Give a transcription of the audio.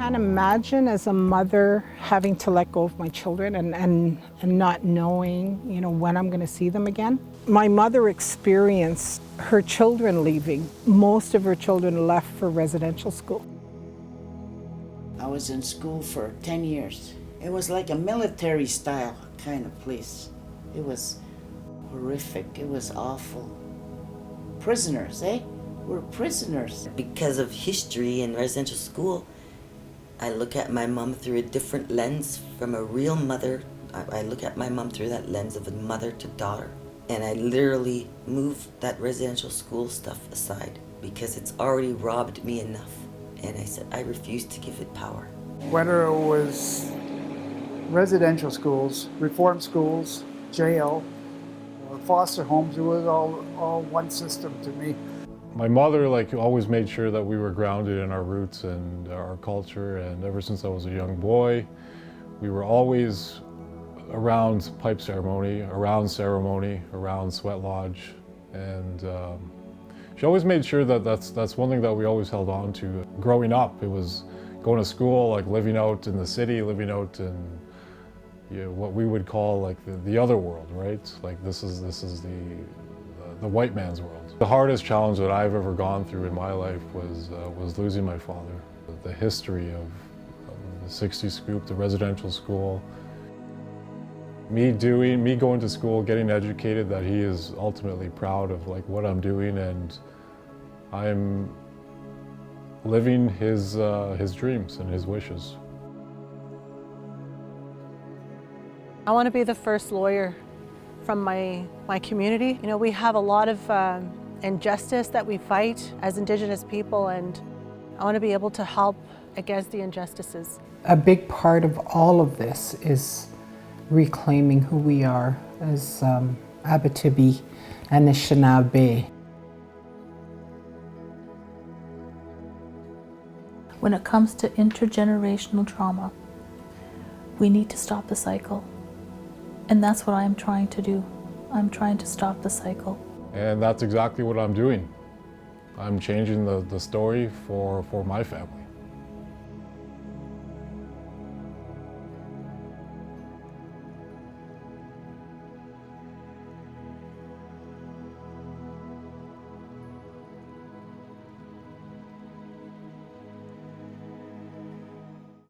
can't imagine as a mother having to let go of my children and not knowing, when I'm going to see them again. My mother experienced her children leaving. Most of her children left for residential school. I was in school for 10 years. It was like a military style kind of place. It was horrific. It was awful. Prisoners, eh? We're prisoners. Because of history in residential school, I look at my mom through a different lens from a real mother. I look at my mom through that lens of a mother to daughter. And I literally moved that residential school stuff aside because it's already robbed me enough. And I said, I refuse to give it power. Whether it was residential schools, reform schools, jail, or foster homes, it was all one system to me. My mother always made sure that we were grounded in our roots and our culture, and ever since I was a young boy, we were always around pipe ceremony, around sweat lodge, and she always made sure that that's one thing that we always held on to. Growing up, it was going to school, living out in the city, living out in what we would call the other world, right? This is the white man's world. The hardest challenge that I've ever gone through in my life was losing my father. The history of the 60 scoop, the residential school, me going to school, getting educated, that he is ultimately proud of what I'm doing, and I'm living his dreams and his wishes. I want to be the first lawyer from my community. We have a lot of injustice that we fight as Indigenous people, and I want to be able to help against the injustices. A big part of all of this is reclaiming who we are as Apitipi Anicinape. When it comes to intergenerational trauma, we need to stop the cycle. And that's what I'm trying to do. I'm trying to stop the cycle. And that's exactly what I'm doing. I'm changing the story for my family.